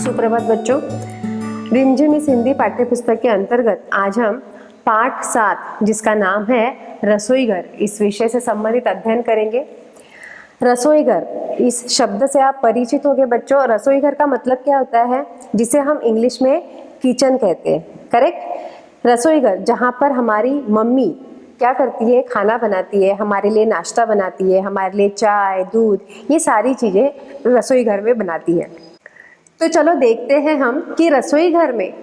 सुप्रभात बच्चों, रिमझिम इस हिंदी पाठ्यपुस्तक के अंतर्गत आज हम पाठ 7 जिसका नाम है रसोईघर, इस विषय से संबंधित अध्ययन करेंगे। रसोईघर इस शब्द से आप परिचित होंगे बच्चों। रसोईघर का मतलब क्या होता है, जिसे हम इंग्लिश में किचन कहते हैं, करेक्ट। रसोईघर जहाँ पर हमारी मम्मी क्या करती है, खाना बनाती है, हमारे लिए नाश्ता बनाती है, हमारे लिए चाय दूध ये सारी चीज़ें रसोई घर में बनाती है। तो चलो देखते हैं हम कि रसोई घर में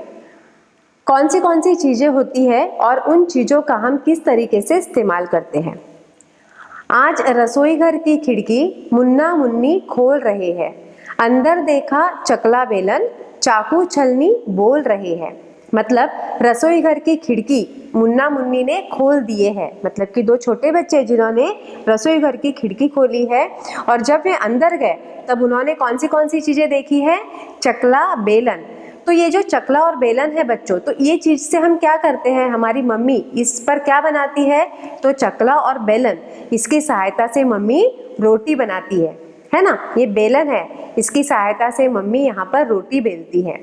कौन सी चीज़ें होती है और उन चीज़ों का हम किस तरीके से इस्तेमाल करते हैं। आज रसोई घर की खिड़की मुन्ना मुन्नी खोल रहे हैं, अंदर देखा चकला बेलन चाकू छलनी बोल रहे हैं। मतलब रसोई घर की खिड़की मुन्ना मुन्नी ने खोल दिए हैं, मतलब कि दो छोटे बच्चे जिन्होंने रसोई घर की खिड़की खोली है और जब वे अंदर गए तब उन्होंने कौन सी चीज़ें देखी है, चकला बेलन। तो ये जो चकला और बेलन है बच्चों, तो ये चीज़ से हम क्या करते हैं, हमारी मम्मी इस पर क्या बनाती है, तो चकला और बेलन, इसकी सहायता से मम्मी रोटी बनाती है ना। ये बेलन है, इसकी सहायता से मम्मी यहाँ पर रोटी बेलती है।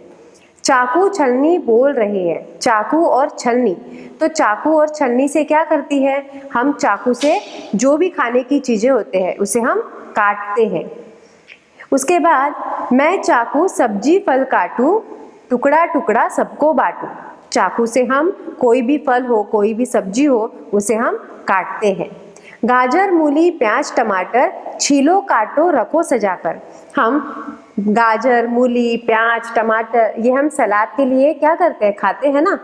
चाकू छलनी बोल रहे हैं, चाकू और छलनी, तो चाकू और छलनी से क्या करती है, हम चाकू से जो भी खाने की चीज़ें होते हैं उसे हम काटते हैं। उसके बाद मैं चाकू सब्जी फल काटूं, टुकड़ा टुकड़ा सबको बांटूं। चाकू से हम कोई भी फल हो, कोई भी सब्जी हो, उसे हम काटते हैं। गाजर मूली प्याज टमाटर छीलो काटो रखो सजाकर। हम गाजर मूली प्याज टमाटर ये हम सलाद के लिए क्या करते हैं, खाते हैं ना।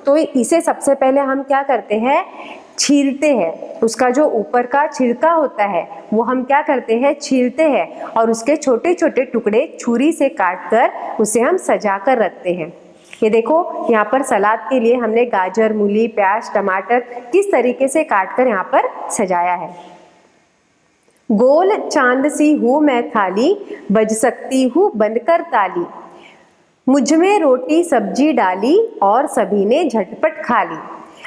तो इसे सबसे पहले हम क्या करते हैं, छीलते हैं। उसका जो ऊपर का छिलका होता है वो हम क्या करते हैं, छीलते हैं और उसके छोटे छोटे टुकड़े छुरी से काट कर उसे हम सजा कर रखते हैं। ये देखो यहाँ पर सलाद के लिए हमने गाजर मूली प्याज टमाटर किस तरीके से काट कर यहाँ पर सजाया है। गोल चांद सी हूँ मैं थाली, बज सकती हूँ बनकर ताली। मुझ में रोटी सब्जी डाली और सभी ने झटपट खा ली।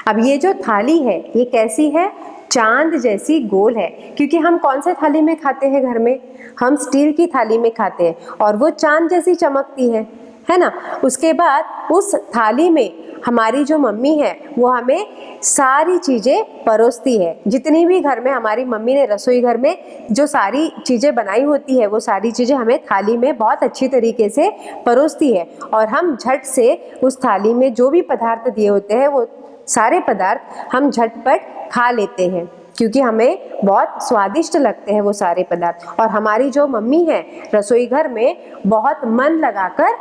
अब ये जो थाली है ये कैसी है, चांद जैसी गोल है, क्योंकि हम कौन से थाली में खाते हैं घर में, हम स्टील की थाली में खाते हैं और वो चांद जैसी चमकती है ना। उसके बाद उस थाली में हमारी जो मम्मी है वो हमें सारी चीज़ें परोसती है। जितनी भी घर में हमारी मम्मी ने रसोई घर में जो सारी चीज़ें बनाई होती है वो सारी चीज़ें हमें थाली में बहुत अच्छी तरीके से परोसती है और हम झट से उस थाली में जो भी पदार्थ दिए होते हैं वो सारे पदार्थ हम झटपट खा लेते हैं, क्योंकि हमें बहुत स्वादिष्ट लगते हैं वो सारे पदार्थ। और हमारी जो मम्मी है रसोई घर में बहुत मन लगाकर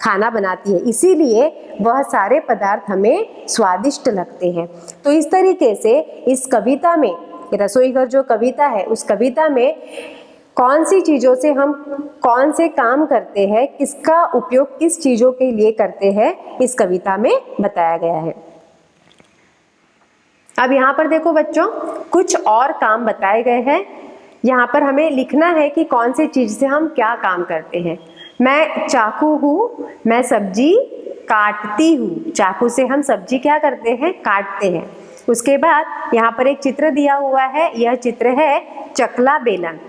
खाना बनाती है, इसीलिए वह सारे पदार्थ हमें स्वादिष्ट लगते हैं। तो इस तरीके से इस कविता में, रसोई घर जो कविता है उस कविता में कौन सी चीज़ों से हम कौन से काम करते हैं, किसका उपयोग किस चीज़ों के लिए करते हैं, इस कविता में बताया गया है। अब यहाँ पर देखो बच्चों, कुछ और काम बताए गए हैं। यहाँ पर हमें लिखना है कि कौन सी चीज़ से हम क्या काम करते हैं। मैं चाकू हूँ, मैं सब्जी काटती हूँ। चाकू से हम सब्जी क्या करते हैं, काटते हैं। उसके बाद यहाँ पर एक चित्र दिया हुआ है, यह चित्र है चकला बेलन।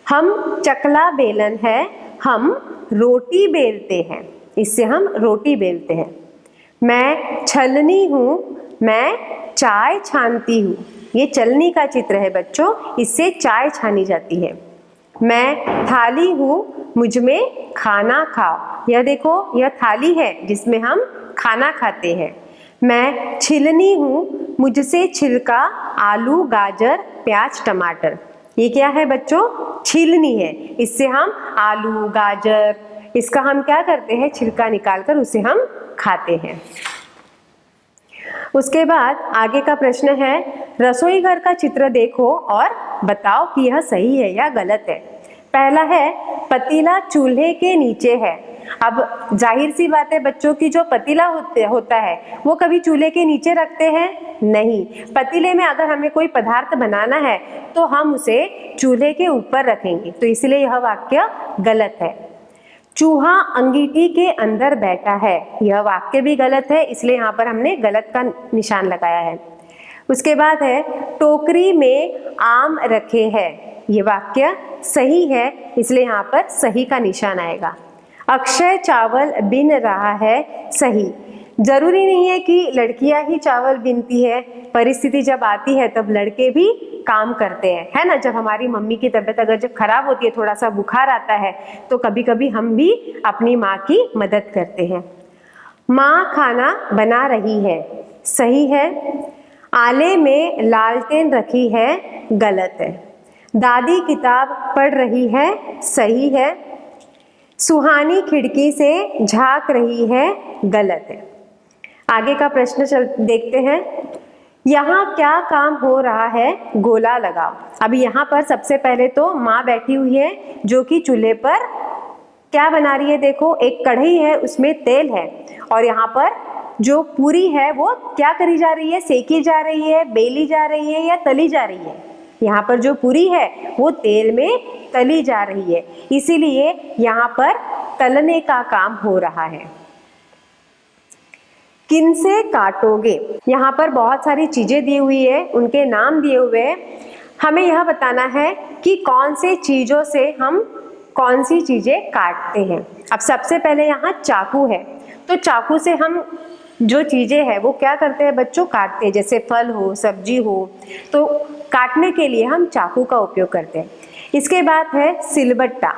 हम चकला बेलन है, हम रोटी बेलते हैं, इससे हम रोटी बेलते हैं। मैं छलनी हूँ, मैं चाय छानती हूँ। ये चलनी का चित्र है बच्चों, इससे चाय छानी जाती है। मैं थाली हूँ, मुझ में खाना खाओ। यह देखो यह थाली है जिसमें हम खाना खाते हैं। मैं छिलनी हूँ, मुझसे छिलका आलू गाजर प्याज टमाटर। ये क्या है बच्चों, छीलनी है, इससे हम आलू गाजर इसका हम क्या करते हैं, छिलका निकाल कर उसे हम खाते हैं। उसके बाद आगे का प्रश्न है, रसोई घर का चित्र देखो और बताओ कि यह सही है या गलत है। पहला है, पतीला चूल्हे के नीचे है। अब जाहिर सी बात है बच्चों की जो पतीला होता है वो कभी चूल्हे के नीचे रखते हैं नहीं। पतीले में अगर हमें कोई पदार्थ बनाना है तो हम उसे चूल्हे के ऊपर रखेंगे, तो इसलिए यह वाक्य गलत है। चूहा अंगीठी के अंदर बैठा है, यह वाक्य भी गलत है, इसलिए यहाँ पर हमने गलत का निशान लगाया है। उसके बाद है, टोकरी में आम रखे हैं, ये वाक्य सही है, इसलिए यहाँ पर सही का निशान आएगा। अक्षय चावल बिन रहा है सही। जरूरी नहीं है कि लड़कियां ही चावल बीनती है, परिस्थिति जब आती है तब लड़के भी काम करते हैं, है ना। जब हमारी मम्मी की तबीयत अगर जब खराब होती है, थोड़ा सा बुखार आता है, तो कभी कभी हम भी अपनी माँ की मदद करते हैं। माँ खाना बना रही है, सही है। आले में लालटेन रखी है, गलत है। दादी किताब पढ़ रही है, सही है। सुहानी खिड़की से झांक रही है, गलत है। आगे का प्रश्न देखते हैं। यहाँ क्या काम हो रहा है, गोला लगाओ। अभी यहाँ पर सबसे पहले तो माँ बैठी हुई है जो कि चूल्हे पर क्या बना रही है। देखो, एक कढ़ाई है, उसमें तेल है, और यहाँ पर जो पूरी है वो क्या करी जा रही है, सेकी जा रही है, बेली जा रही है या तली जा रही है। यहाँ पर जो पूरी है वो तेल में तली जा रही है, इसीलिए यहाँ पर तलने का काम हो रहा है। किनसे काटोगे, यहाँ पर बहुत सारी चीजें दी हुई है, उनके नाम दिए हुए हैं। हमें यह बताना है कि कौन से चीजों से हम कौन सी चीजें काटते हैं। अब सबसे पहले यहाँ चाकू है, तो चाकू से हम जो चीजें हैं वो क्या करते हैं बच्चों, काटते हैं। जैसे फल हो, सब्जी हो, तो काटने के लिए हम चाकू का उपयोग करते हैं। इसके बाद है सिलबट्टा।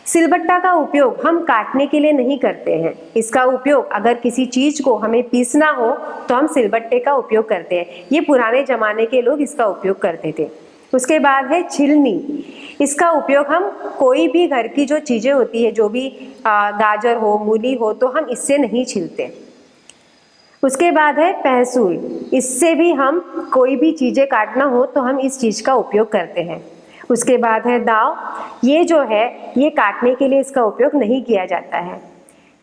सिलबट्टा का उपयोग हम काटने के लिए नहीं करते हैं। इसका उपयोग अगर किसी चीज को हमें पीसना हो तो हम सिलबट्टे का उपयोग करते हैं। ये पुराने जमाने के लोग इसका उपयोग करते थे। उसके बाद है छिलनी। इसका उपयोग हम कोई भी घर की जो चीजें होती है, जो भी गाजर हो, मूली हो, तो हम इससे नहीं छिलते। उसके बाद है पहसूल। इससे भी हम कोई भी चीजें काटना हो तो हम इस चीज का उपयोग करते हैं। उसके बाद है दाव। ये जो है ये काटने के लिए इसका उपयोग नहीं किया जाता है।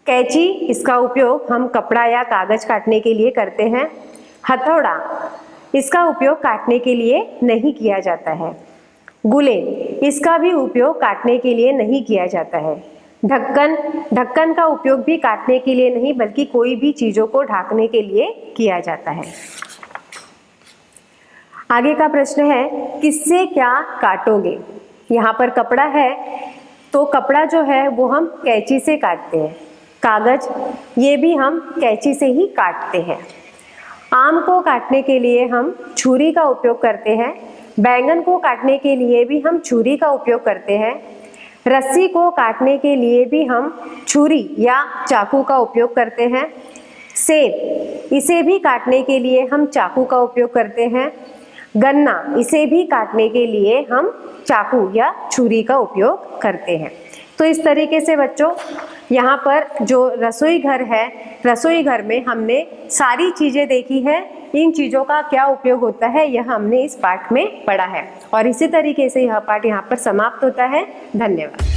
कैंची, इसका उपयोग हम कपड़ा या कागज काटने के लिए करते हैं। हथौड़ा, इसका उपयोग काटने के लिए नहीं किया जाता है। गुलेल, इसका भी उपयोग काटने के लिए नहीं किया जाता है। ढक्कन, ढक्कन का उपयोग भी काटने के लिए नहीं बल्कि कोई भी चीजों को ढकने के लिए किया जाता है। आगे का प्रश्न है, किससे क्या काटोगे। यहाँ पर कपड़ा है, तो कपड़ा जो है वो हम कैंची से काटते हैं। कागज, ये भी हम कैंची से ही काटते हैं। आम को काटने के लिए हम छुरी का उपयोग करते हैं। बैंगन को काटने के लिए भी हम छुरी का उपयोग करते हैं। रस्सी को काटने के लिए भी हम छुरी या चाकू का उपयोग करते हैं। सेब, इसे भी काटने के लिए हम चाकू का उपयोग करते हैं। गन्ना, इसे भी काटने के लिए हम चाकू या छुरी का उपयोग करते हैं। तो इस तरीके से बच्चों यहाँ पर जो रसोई घर है, रसोई घर में हमने सारी चीज़ें देखी है। इन चीज़ों का क्या उपयोग होता है यह हमने इस पाठ में पढ़ा है, और इसी तरीके से यह पाठ यहाँ पर समाप्त होता है। धन्यवाद।